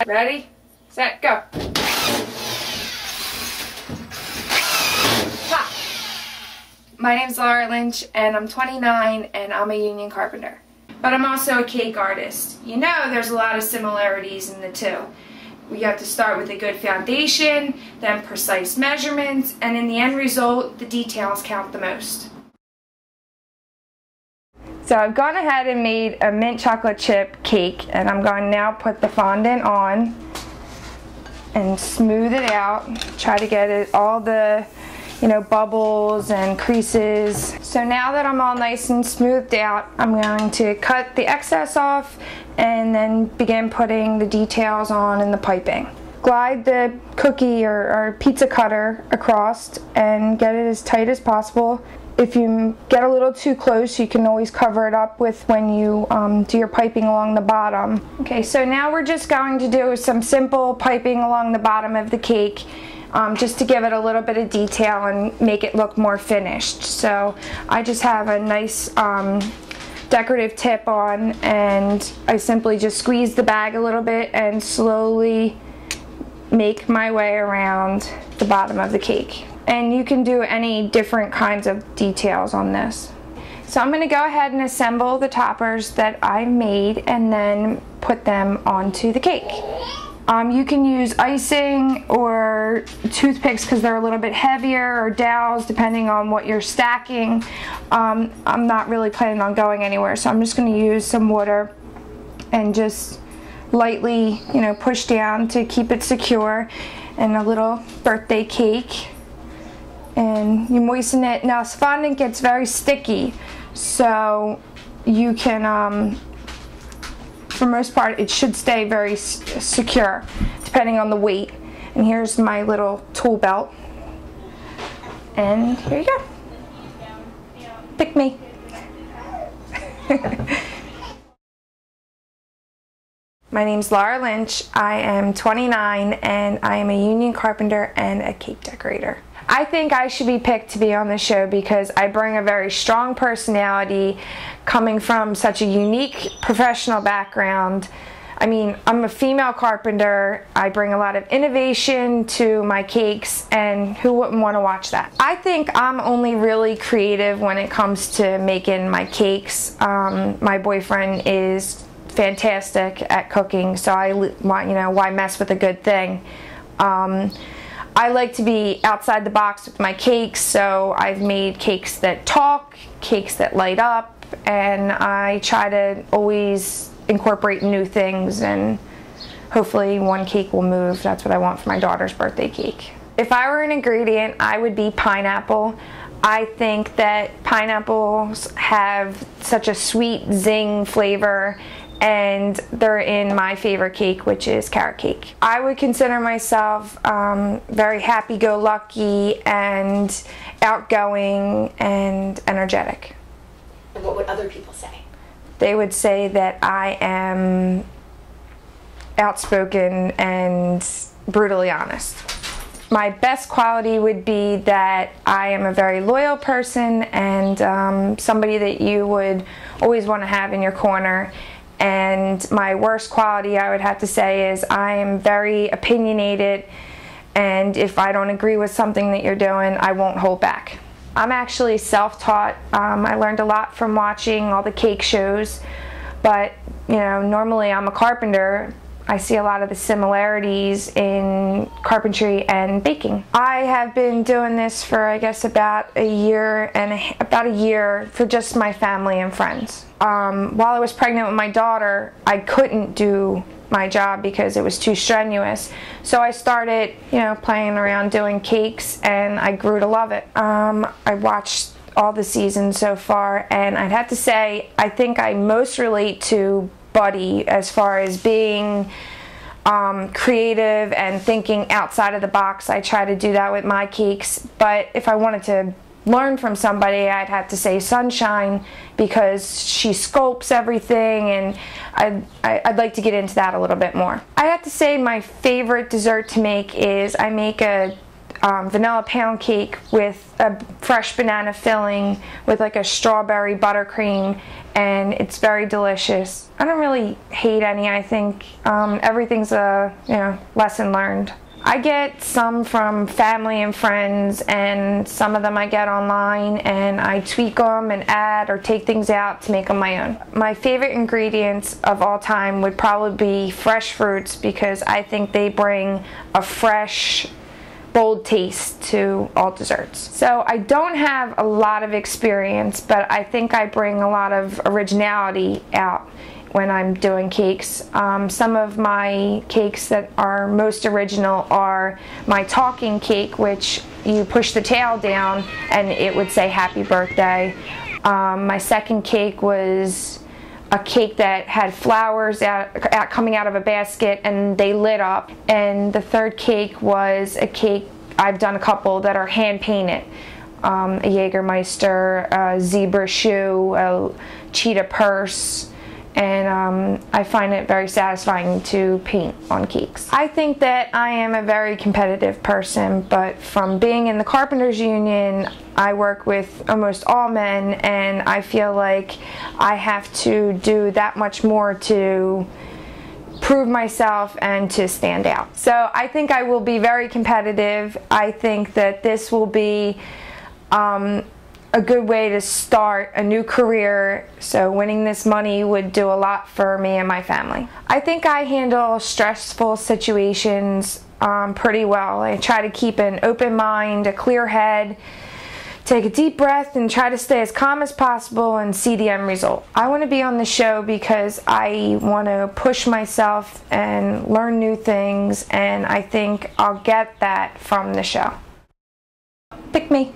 Ready, set, go. Ha. My name's Lynch, and I'm 29, and I'm a union carpenter. But I'm also a cake artist. You know there's a lot of similarities in the two. We have to start with a good foundation, then precise measurements, and in the end result, the details count the most. So I've gone ahead and made a mint chocolate chip cake, and I'm going to now put the fondant on and smooth it out. Try to get it all the bubbles and creases. So now that I'm all nice and smoothed out, I'm going to cut the excess off and then begin putting the details on in the piping. Glide the cookie or pizza cutter across and get it as tight as possible. If you get a little too close, you can always cover it up with when you do your piping along the bottom. Okay, so now we're just going to do some simple piping along the bottom of the cake. Just to give it a little bit of detail and make it look more finished. So I just have a nice decorative tip on, and I simply just squeeze the bag a little bit and slowly make my way around the bottom of the cake. And you can do any different kinds of details on this. So I'm going to go ahead and assemble the toppers that I made and then put them onto the cake. You can use icing or toothpicks because they're a little bit heavier, or dowels depending on what you're stacking. I'm not really planning on going anywhere, so I'm just going to use some water and just lightly push down to keep it secure. And a little birthday cake, and you moisten it. Now fondant gets very sticky, so you can for most part, it should stay very secure, depending on the weight. And here's my little tool belt. And here you go. Pick me. My name's Lynch. I am 29, and I am a union carpenter and a cake decorator. I think I should be picked to be on the show because I bring a very strong personality, coming from such a unique professional background. I mean, I'm a female carpenter. I bring a lot of innovation to my cakes, and who wouldn't want to watch that? I think I'm only really creative when it comes to making my cakes. My boyfriend is fantastic at cooking, so why mess with a good thing? I like to be outside the box with my cakes, so I've made cakes that talk, cakes that light up, and I try to always incorporate new things, and hopefully one cake will move. That's what I want for my daughter's birthday cake. If I were an ingredient, I would be pineapple. I think that pineapples have such a sweet zing flavor, and they're in my favorite cake, which is carrot cake. I would consider myself very happy-go-lucky and outgoing and energetic. And what would other people say? They would say that I am outspoken and brutally honest. My best quality would be that I am a very loyal person and somebody that you would always want to have in your corner. And my worst quality, I would have to say, is I am very opinionated, and if I don't agree with something that you're doing, I won't hold back. I'm actually self-taught. I learned a lot from watching all the cake shows, but normally I'm a carpenter. I see a lot of the similarities in carpentry and baking. I have been doing this for, I guess, about a year for just my family and friends. While I was pregnant with my daughter, I couldn't do my job because it was too strenuous. So I started, playing around doing cakes, and I grew to love it. I watched all the seasons so far, and I'd have to say I think I most relate to Buddy as far as being creative and thinking outside of the box. I try to do that with my cakes, but if I wanted to learn from somebody, I'd have to say Sunshine, because she sculpts everything, and I'd like to get into that a little bit more. I have to say my favorite dessert to make is I make a vanilla pound cake with a fresh banana filling with like a strawberry buttercream, and it's very delicious. I don't really hate any. I think everything's a lesson learned. I get some from family and friends, and some of them I get online, and I tweak them and add or take things out to make them my own. My favorite ingredients of all time would probably be fresh fruits, because I think they bring a fresh, bold taste to all desserts. So I don't have a lot of experience, but I think I bring a lot of originality out when I'm doing cakes. Some of my cakes that are most original are my talking cake, which you push the tail down and it would say happy birthday. My second cake was a cake that had flowers coming out of a basket and they lit up. And the third cake was a cake, I've done a couple that are hand painted. A Jägermeister, a zebra shoe, a cheetah purse, and I find it very satisfying to paint on cakes. I think that I am a very competitive person, but from being in the Carpenters Union, I work with almost all men, and I feel like I have to do that much more to prove myself and to stand out. So I think I will be very competitive. I think that this will be a good way to start a new career, so winning this money would do a lot for me and my family. I think I handle stressful situations pretty well. I try to keep an open mind, a clear head, take a deep breath, and try to stay as calm as possible and see the end result. I want to be on the show because I want to push myself and learn new things, and I think I'll get that from the show. Pick me.